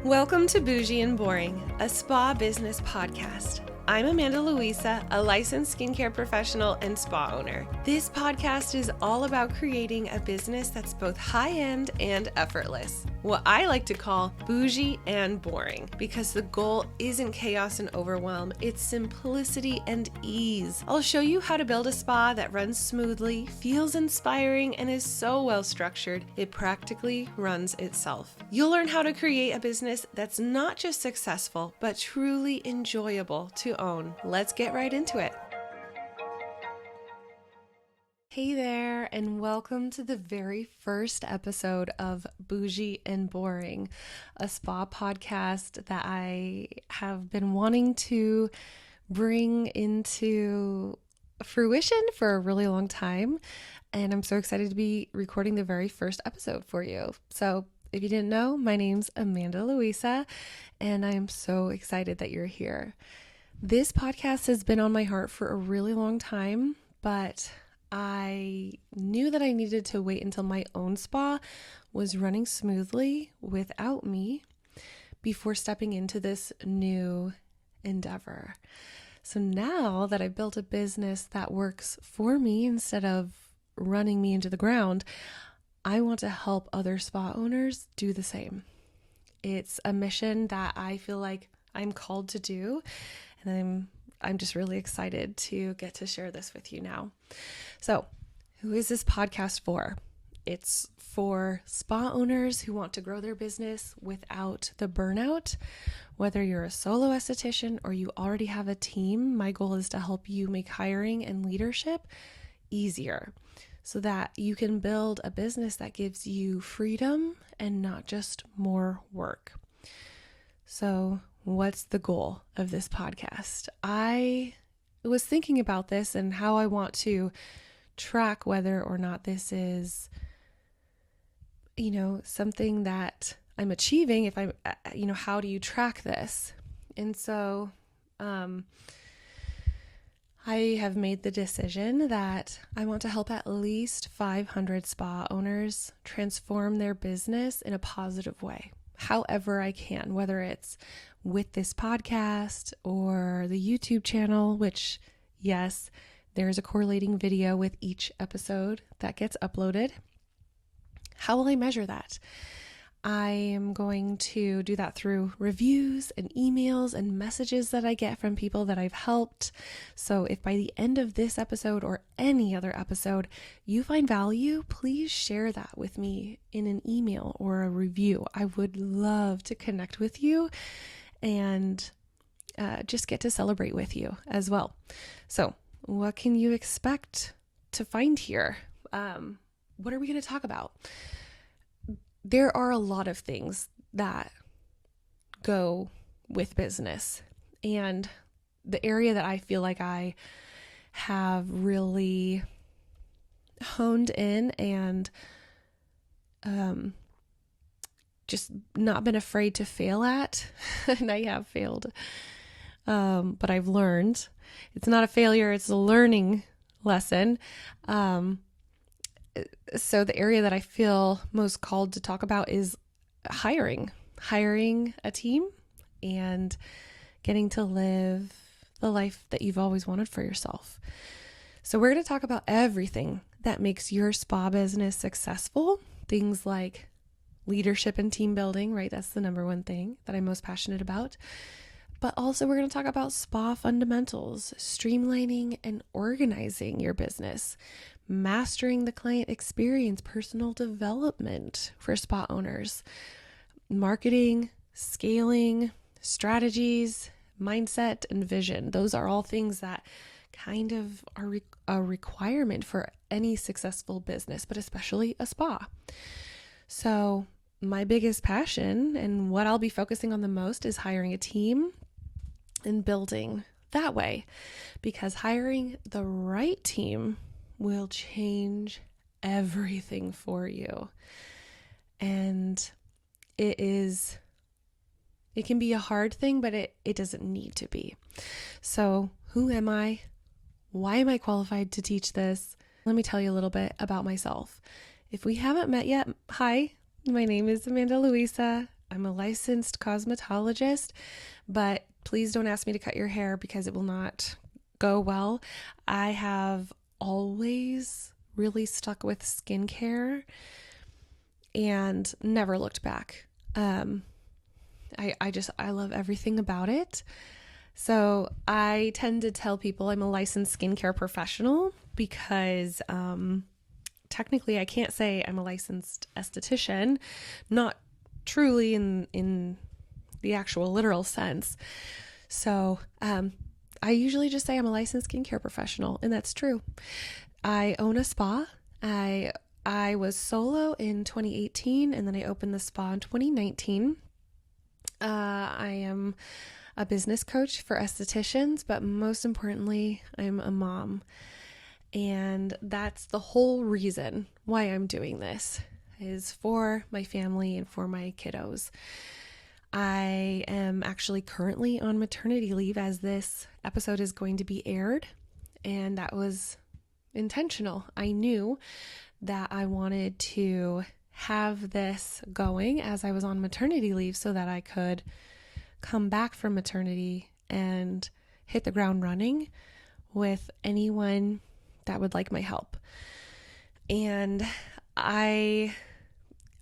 Welcome to Bougie and Boring, a spa business podcast. I'm Amanda Louisa, a licensed skincare professional and spa owner. This podcast is all about creating a business that's both high-end and effortless. What I like to call bougie and boring, because the goal isn't chaos and overwhelm, it's simplicity and ease. I'll show you how to build a spa that runs smoothly, feels inspiring, and is so well structured, it practically runs itself. You'll learn how to create a business that's not just successful, but truly enjoyable to own. Let's get right into it. Hey there, and welcome to the very first episode of Bougie and Boring, a spa podcast that I have been wanting to bring into fruition for a really long time, and I'm so excited to be recording the very first episode for you. So if you didn't know, my name's Amanda Louisa, and I am so excited that you're here. This podcast has been on my heart for a really long time, but I knew that I needed to wait until my own spa was running smoothly without me before stepping into this new endeavor. So now that I've built a business that works for me instead of running me into the ground, I want to help other spa owners do the same. It's a mission that I feel like I'm called to do, and I'm just really excited to get to share this with you now. So, who is this podcast for? It's for spa owners who want to grow their business without the burnout. Whether you're a solo esthetician or you already have a team, my goal is to help you make hiring and leadership easier so that you can build a business that gives you freedom and not just more work. So, what's the goal of this podcast? I was thinking about this and how I want to track whether or not this is, something that I'm achieving. If I'm, how do you track this? And so, I have made the decision that I want to help at least 500 spa owners transform their business in a positive way, however I can, whether it's with this podcast or the YouTube channel, which, yes, there's a correlating video with each episode that gets uploaded. How will I measure that? I am going to do that through reviews and emails and messages that I get from people that I've helped. So if by the end of this episode or any other episode you find value, please share that with me in an email or a review. I would love to connect with you and just get to celebrate with you as well. So what can you expect to find here? What are we going to talk about? There are a lot of things that go with business, and the area that I feel like I have really honed in and just not been afraid to fail at, and I have failed, but I've learned. It's not a failure, it's a learning lesson. So the area that I feel most called to talk about is hiring a team and getting to live the life that you've always wanted for yourself. So we're going to talk about everything that makes your spa business successful. Things like leadership and team building, right? That's the number one thing that I'm most passionate about. But also we're going to talk about spa fundamentals, streamlining and organizing your business, mastering the client experience, personal development for spa owners, marketing, scaling, strategies, mindset, and vision. Those are all things that kind of are a requirement for any successful business, but especially a spa. So my biggest passion and what I'll be focusing on the most is hiring a team and building that way, because hiring the right team will change everything for you. And it can be a hard thing, but it doesn't need to be. So who am I? Why am I qualified to teach this? Let me tell you a little bit about myself. If we haven't met yet, hi, my name is Amanda Louisa. I'm a licensed cosmetologist, but please don't ask me to cut your hair because it will not go well. I have always really stuck with skincare and never looked back. I love everything about it. So I tend to tell people I'm a licensed skincare professional because technically I can't say I'm a licensed esthetician, not truly in the actual literal sense. So I usually just say I'm a licensed skincare professional, and that's true. I own a spa. I was solo in 2018, and then I opened the spa in 2019. I am a business coach for estheticians, but most importantly, I'm a mom. And that's the whole reason why I'm doing this, is for my family and for my kiddos. I am actually currently on maternity leave as this episode is going to be aired, and that was intentional. I knew that I wanted to have this going as I was on maternity leave so that I could come back from maternity and hit the ground running with anyone that would like my help. And I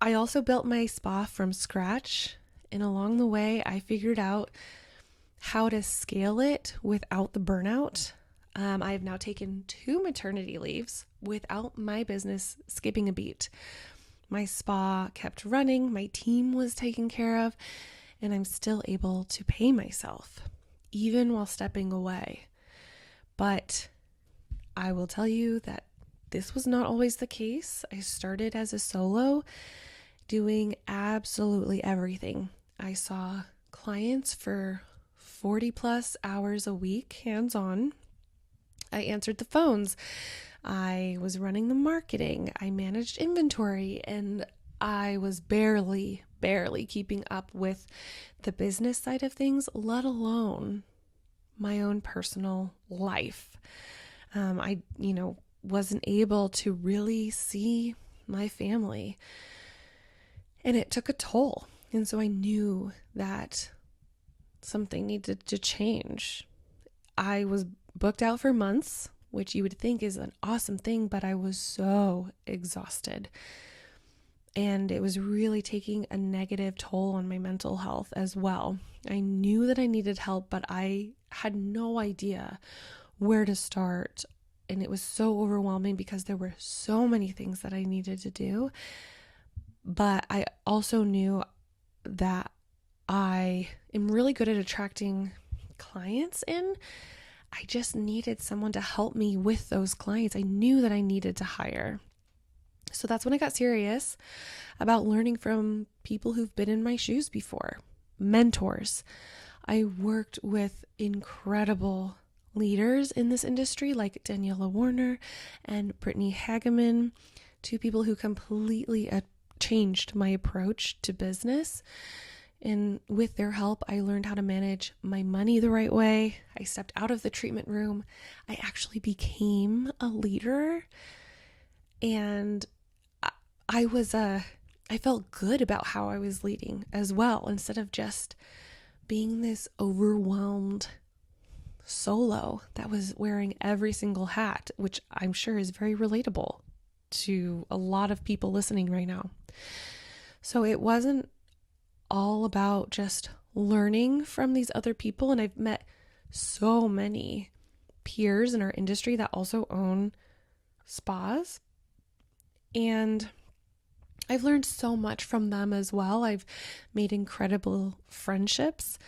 also built my spa from scratch, and along the way I figured out how to scale it without the burnout. I have now taken 2 maternity leaves without my business skipping a beat. My spa kept running, my team was taken care of, and I'm still able to pay myself, even while stepping away. But I will tell you that this was not always the case. I started as a solo, doing absolutely everything. I saw clients for 40 plus hours a week, hands-on. I answered the phones. I was running the marketing. I managed inventory, and I was barely keeping up with the business side of things, let alone my own personal life. I wasn't able to really see my family, and it took a toll. And so I knew that something needed to change. I was booked out for months, which you would think is an awesome thing, but I was so exhausted. And it was really taking a negative toll on my mental health as well. I knew that I needed help, but I had no idea where to start. And it was so overwhelming because there were so many things that I needed to do. But I also knew that I am really good at attracting clients in. I just needed someone to help me with those clients. I knew that I needed to hire. So that's when I got serious about learning from people who've been in my shoes before, mentors. I worked with incredible leaders in this industry like Daniela Warner and Brittany Hageman, 2 people who completely changed my approach to business. And with their help, I learned how to manage my money the right way. I stepped out of the treatment room. I actually became a leader. And I felt good about how I was leading as well, instead of just being this overwhelmed solo that was wearing every single hat, which I'm sure is very relatable to a lot of people listening right now. So it wasn't all about just learning from these other people. And I've met so many peers in our industry that also own spas, and I've learned so much from them as well. I've made incredible friendships,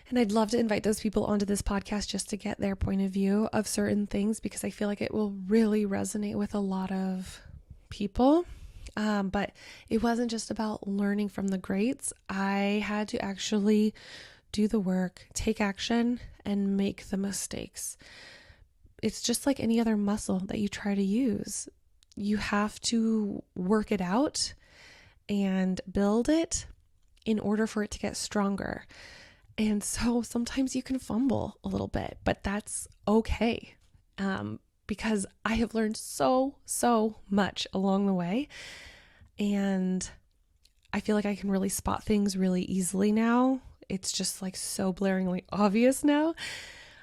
and I'd love to invite those people onto this podcast just to get their point of view of certain things, because I feel like it will really resonate with a lot of people. But it wasn't just about learning from the greats. I had to actually do the work, take action, and make the mistakes. It's just like any other muscle that you try to use. You have to work it out and build it in order for it to get stronger. And so sometimes you can fumble a little bit, but that's okay. Because I have learned so much along the way. And I feel like I can really spot things really easily now. It's just like so blaringly obvious now,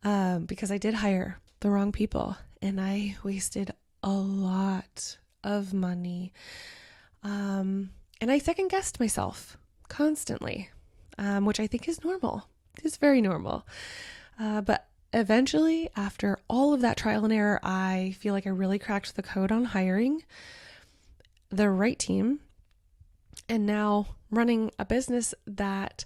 because I did hire the wrong people and I wasted a lot of money. And I second guessed myself constantly, which I think is normal. It's very normal. But eventually, after all of that trial and error, I feel like I really cracked the code on hiring the right team and now running a business that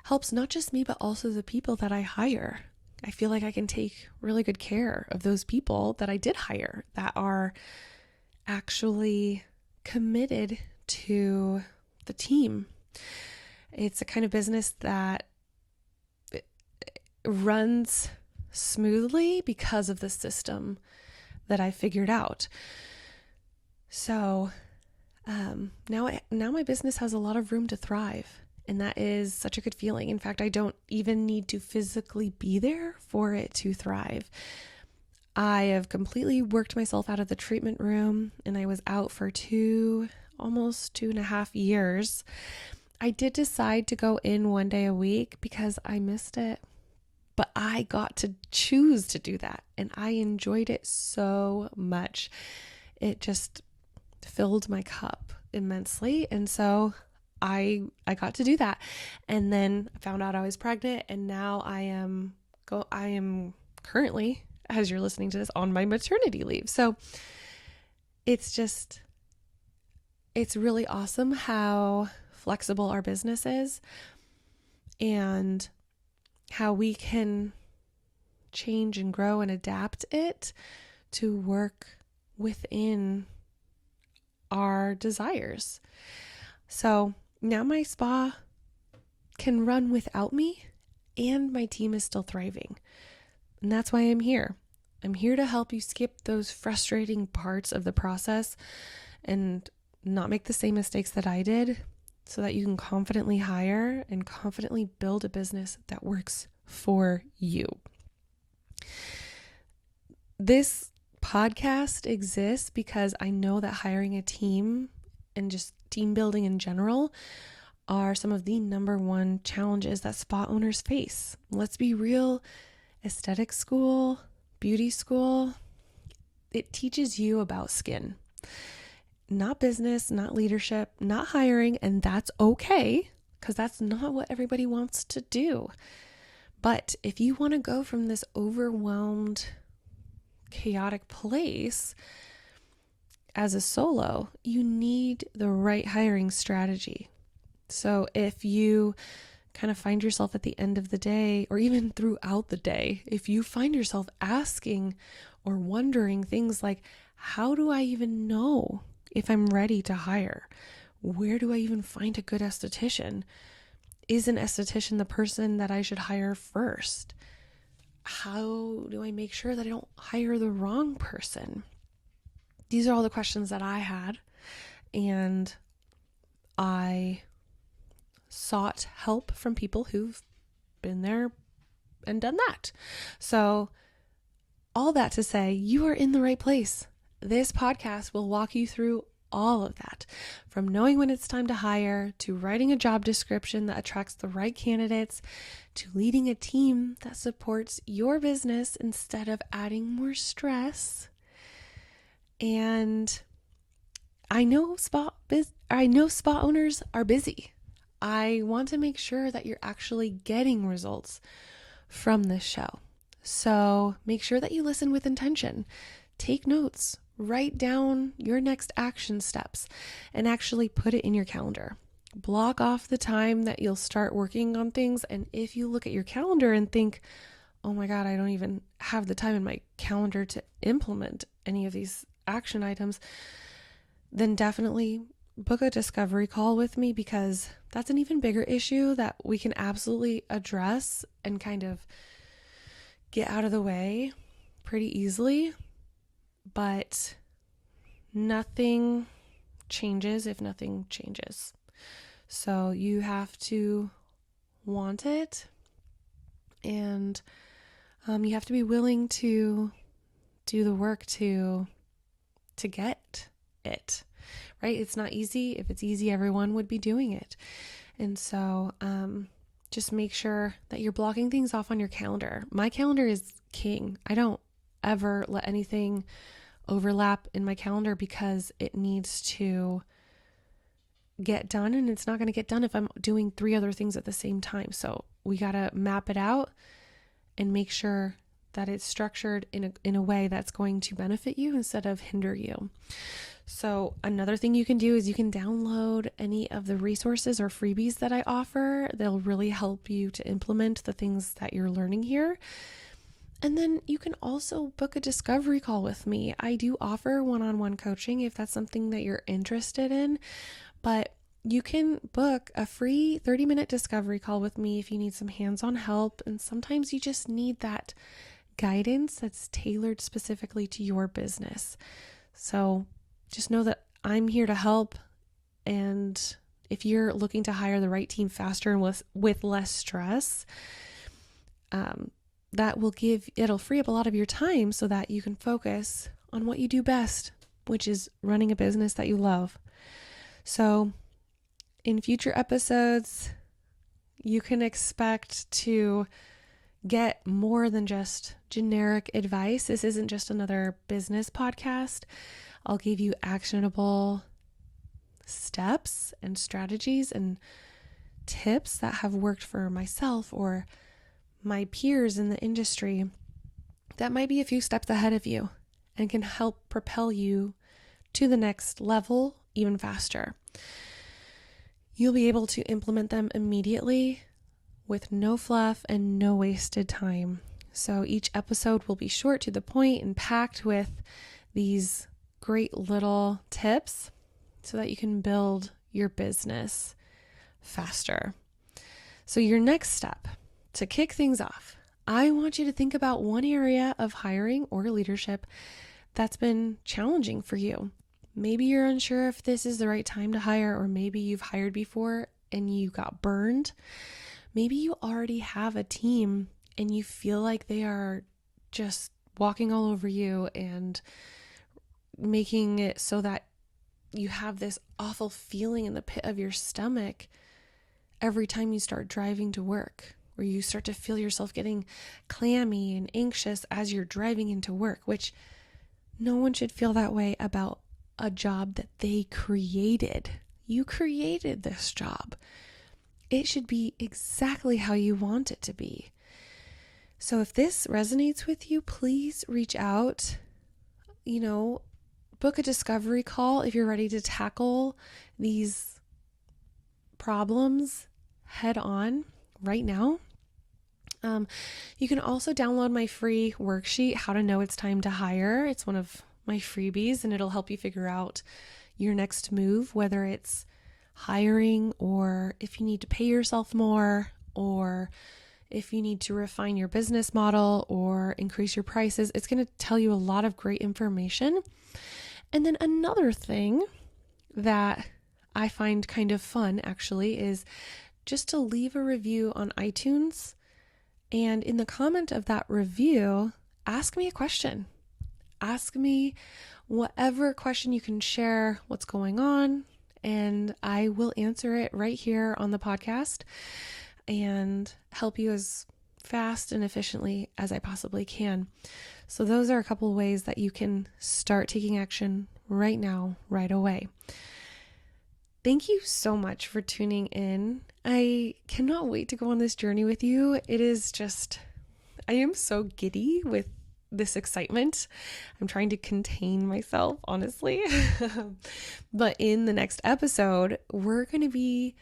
helps not just me, but also the people that I hire. I feel like I can take really good care of those people that I did hire that are actually committed to the team. It's a kind of business that runs smoothly because of the system that I figured out. So now my business has a lot of room to thrive, and that is such a good feeling. In fact, I don't even need to physically be there for it to thrive. I have completely worked myself out of the treatment room, and I was out for almost 2.5 years. I did decide to go in 1 day a week because I missed it, but I got to choose to do that, and I enjoyed it so much. It just filled my cup immensely, and so I got to do that. And then I found out I was pregnant, and now I am currently, as you're listening to this, on my maternity leave. So it's really awesome how flexible our business is and how we can change and grow and adapt it to work within our desires. So now my spa can run without me and my team is still thriving. And that's why I'm here. I'm here to help you skip those frustrating parts of the process and not make the same mistakes that I did, so that you can confidently hire and confidently build a business that works for you. This podcast exists because I know that hiring a team and just team building in general are some of the number one challenges that spa owners face. Let's be real, aesthetic school, beauty school, it teaches you about skin. Not business, not leadership, not hiring, and that's okay, because that's not what everybody wants to do. But if you want to go from this overwhelmed, chaotic place as a solo, you need the right hiring strategy. So if you kind of find yourself at the end of the day, or even throughout the day, if you find yourself asking or wondering things like, how do I even know if I'm ready to hire? Where do I even find a good esthetician? Is an esthetician the person that I should hire first? How do I make sure that I don't hire the wrong person? These are all the questions that I had, and I sought help from people who've been there and done that. So all that to say, you are in the right place. This podcast will walk you through all of that, from knowing when it's time to hire, to writing a job description that attracts the right candidates, to leading a team that supports your business instead of adding more stress. And I know spa owners are busy. I want to make sure that you're actually getting results from this show. So make sure that you listen with intention. Take notes. Write down your next action steps and actually put it in your calendar. Block off the time that you'll start working on things. And if you look at your calendar and think, oh my God, I don't even have the time in my calendar to implement any of these action items, then definitely book a discovery call with me, because that's an even bigger issue that we can absolutely address and kind of get out of the way pretty easily. But nothing changes if nothing changes. So you have to want it, and you have to be willing to do the work to get it, right? It's not easy. If it's easy, everyone would be doing it. And so just make sure that you're blocking things off on your calendar. My calendar is king. I don't ever let anything overlap in my calendar because it needs to get done, and it's not going to get done if I'm doing 3 other things at the same time. So we got to map it out and make sure that it's structured in a way that's going to benefit you instead of hinder you. So another thing you can do is you can download any of the resources or freebies that I offer. They'll really help you to implement the things that you're learning here. And then you can also book a discovery call with me. I do offer one-on-one coaching if that's something that you're interested in, but you can book a free 30-minute discovery call with me if you need some hands-on help. And sometimes you just need that guidance that's tailored specifically to your business. So just know that I'm here to help. And if you're looking to hire the right team faster and with less stress, it'll free up a lot of your time so that you can focus on what you do best, which is running a business that you love. So in future episodes, you can expect to get more than just generic advice. This isn't just another business podcast. I'll give you actionable steps and strategies and tips that have worked for myself or my peers in the industry that might be a few steps ahead of you and can help propel you to the next level even faster. You'll be able to implement them immediately with no fluff and no wasted time. So each episode will be short, to the point, and packed with these great little tips so that you can build your business faster. So your next step to kick things off, I want you to think about one area of hiring or leadership that's been challenging for you. Maybe you're unsure if this is the right time to hire, or maybe you've hired before and you got burned. Maybe you already have a team and you feel like they are just walking all over you and making it so that you have this awful feeling in the pit of your stomach every time you start driving to work, or you start to feel yourself getting clammy and anxious as you're driving into work, which no one should feel that way about a job that they created. You created this job. It should be exactly how you want it to be. So if this resonates with you, please reach out, book a discovery call if you're ready to tackle these problems head on right now. You can also download my free worksheet, How to Know It's Time to Hire. It's one of my freebies, and it'll help you figure out your next move, whether it's hiring, or if you need to pay yourself more, or if you need to refine your business model or increase your prices. It's going to tell you a lot of great information. And then another thing that I find kind of fun actually is just to leave a review on iTunes. And in the comment of that review, ask me a question. Ask me whatever question you can share, what's going on, and I will answer it right here on the podcast and help you as fast and efficiently as I possibly can. So those are a couple of ways that you can start taking action right now, right away. Thank you so much for tuning in. I cannot wait to go on this journey with you. I am so giddy with this excitement. I'm trying to contain myself, honestly. But in the next episode, we're going to be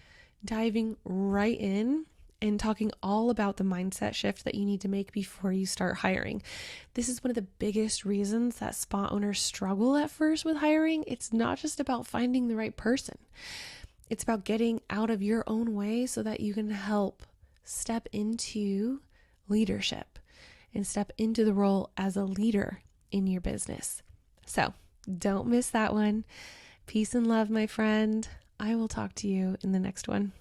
diving right in and talking all about the mindset shift that you need to make before you start hiring. This is one of the biggest reasons that spa owners struggle at first with hiring. It's not just about finding the right person. It's about getting out of your own way so that you can help step into leadership and step into the role as a leader in your business. So don't miss that one. Peace and love, my friend. I will talk to you in the next one.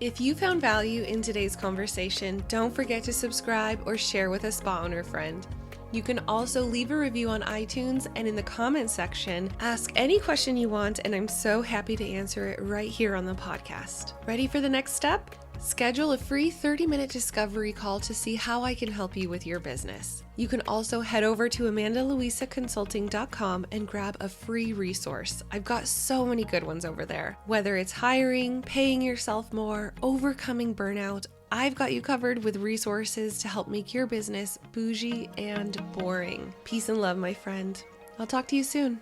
If you found value in today's conversation, don't forget to subscribe or share with a spa owner friend. You can also leave a review on iTunes and in the comments section, ask any question you want, and I'm so happy to answer it right here on the podcast. Ready for the next step? Schedule a free 30-minute discovery call to see how I can help you with your business. You can also head over to amandaluisaconsulting.com and grab a free resource. I've got so many good ones over there. Whether it's hiring, paying yourself more, overcoming burnout, I've got you covered with resources to help make your business bougie and boring. Peace and love, my friend. I'll talk to you soon.